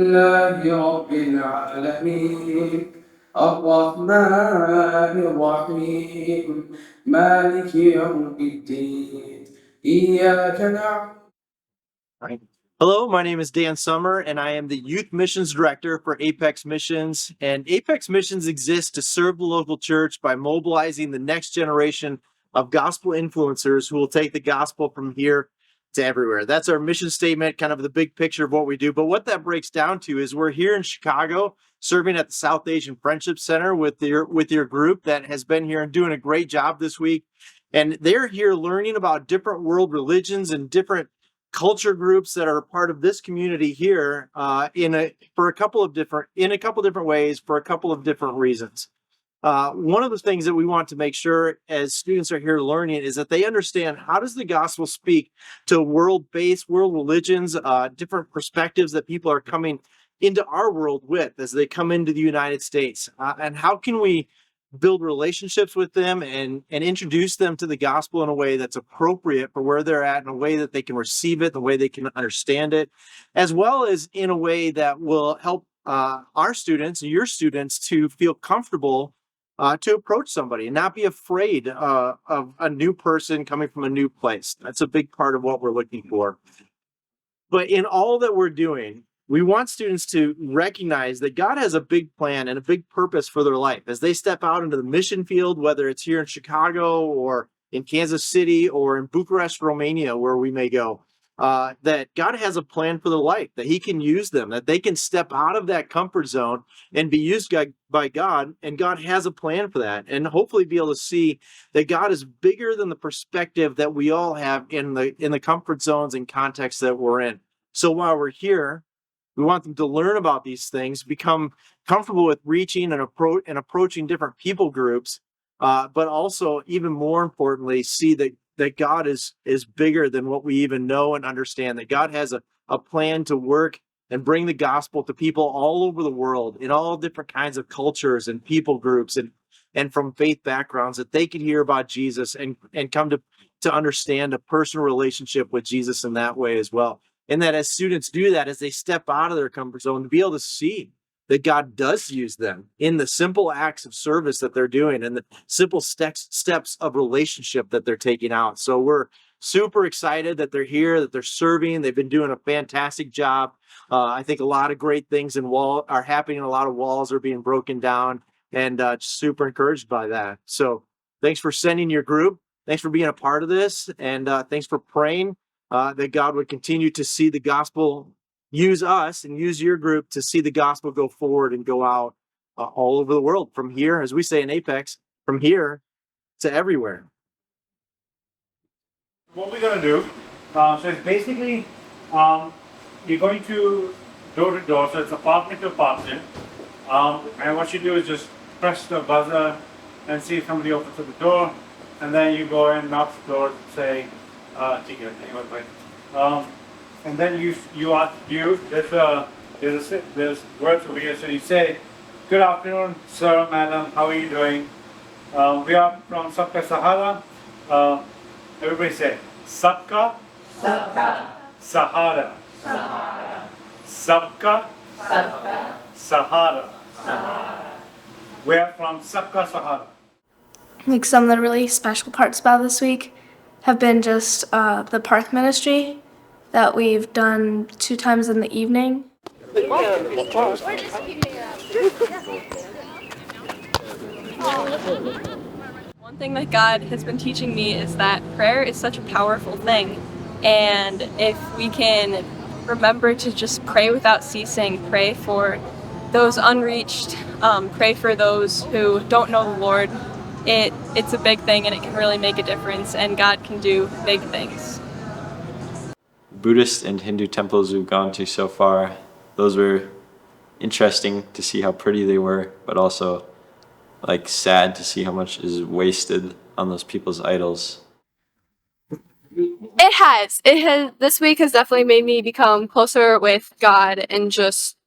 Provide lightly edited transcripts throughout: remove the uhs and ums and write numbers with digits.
لله رب العالمين الرحمن الرحيم مالك يوم الدين إياك نعبد. Right. Hello, my name is Dan Summer, and I am the Youth Missions Director for Apex Missions. And Apex Missions exists to serve the local church by mobilizing the next generation of gospel influencers who will take the gospel from here to everywhere. That's our mission statement, kind of the big picture of what we do. But what that breaks down to is we're here in Chicago serving at the South Asian Friendship Center with your group that has been here and doing a great job this week. And they're here learning about different world religions and different culture groups that are a part of this community here in a couple of different ways for a couple of different reasons. One of the things that we want to make sure as students are here learning is that they understand how does the gospel speak to world religions, different perspectives that people are coming into our world with as they come into the United States, and how can we build relationships with them and introduce them to the gospel in a way that's appropriate for where they're at, in a way that they can receive it, the way they can understand it, as well as in a way that will help our students and your students to feel comfortable to approach somebody and not be afraid of a new person coming from a new place. That's a big part of what we're looking for. But in all that we're doing, we want students to recognize that God has a big plan and a big purpose for their life as they step out into the mission field, whether it's here in Chicago or in Kansas City or in Bucharest, Romania, where we may go. That God has a plan for their life, that He can use them, that they can step out of that comfort zone and be used by God, and God has a plan for that, and hopefully be able to see that God is bigger than the perspective that we all have in the comfort zones and contexts that we're in. So while we're here, we want them to learn about these things, become comfortable with reaching and approaching different people groups, but also, even more importantly, see that God is bigger than what we even know and understand, that God has a plan to work and bring the gospel to people all over the world in all different kinds of cultures and people groups and from faith backgrounds, that they can hear about Jesus and come to understand a personal relationship with Jesus in that way as well. And that as students do that, as they step out of their comfort zone, to be able to see that God does use them in the simple acts of service that they're doing and the simple steps of relationship that they're taking out. So we're super excited that they're here, that they're serving. They've been doing a fantastic job. I think a lot of great things are happening. A lot of walls are being broken down, and super encouraged by that. So thanks for sending your group. Thanks for being a part of this, and thanks for praying that God would continue to see the gospel use us and use your group to see the gospel go forward and go out all over the world, from here, as we say in Apex, from here to everywhere. What we're going to do, so it's basically, you're going to door to door, so it's apartment to apartment. And what you do is just press the buzzer and see if somebody opens up the door, and then you go and knock the door, say, and then you ask there's words over here, so you say, good afternoon, sir, madam, how are you doing? We are from Sabka Sahara. Everybody say, Sabka Sahara. Sabka Sahara. We're from Sabka Sahara. Like, some of the really special parts about this week have been just the park ministry that we've done 2 times in the evening. One thing that God has been teaching me is that prayer is such a powerful thing, and if we can remember to just pray without ceasing, pray for those unreached, pray for those who don't know the Lord, it's a big thing, and it can really make a difference, and God can do big things. Buddhist and Hindu temples we've gone to so far, those were interesting to see how pretty they were, but also like sad to see how much is wasted on those people's idols. It has. This week has definitely made me become closer with God, and just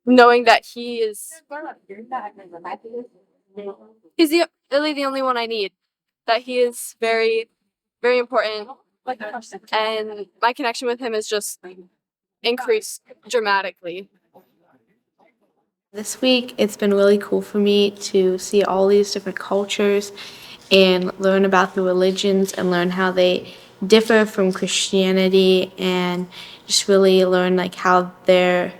knowing that He's really the only one I need. That He is very, very important, and my connection with Him is just increase dramatically. This week, it's been really cool for me to see all these different cultures and learn about the religions and learn how they differ from Christianity and just really learn like how their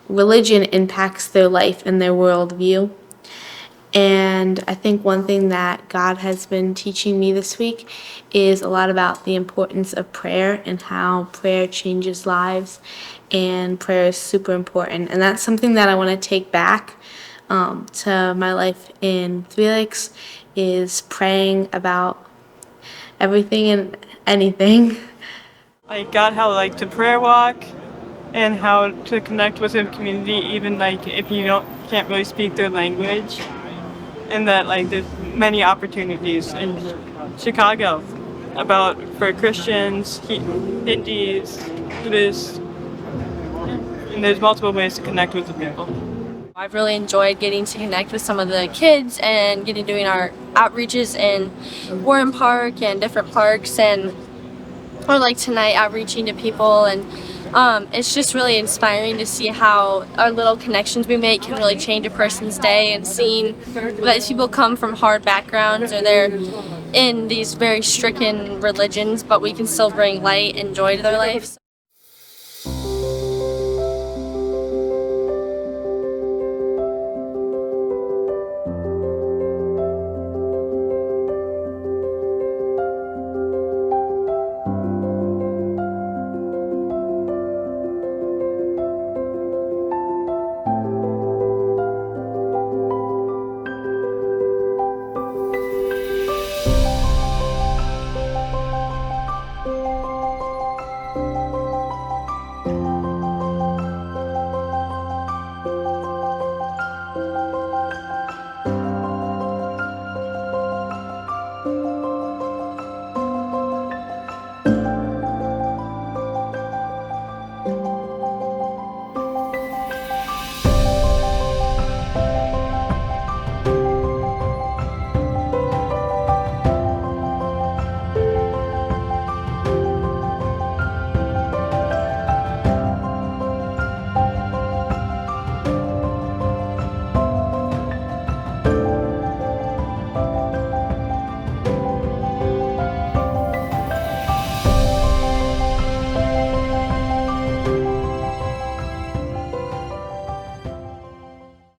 religion impacts their life and their worldview. And I think one thing that God has been teaching me this week is a lot about the importance of prayer and how prayer changes lives, and prayer is super important. And that's something that I want to take back to my life in Three Lakes, is praying about everything and anything. Like God, how like to prayer walk and how to connect with the community, even like if you can't really speak their language, and that like there's many opportunities in Chicago for Christians, Hindus, Buddhists, and there's multiple ways to connect with the people. I've really enjoyed getting to connect with some of the kids and doing our outreaches in Warren Park and different parks, or like tonight outreaching to people, and it's just really inspiring to see how our little connections we make can really change a person's day, and seeing that these people come from hard backgrounds or they're in these very stricken religions, but we can still bring light and joy to their lives.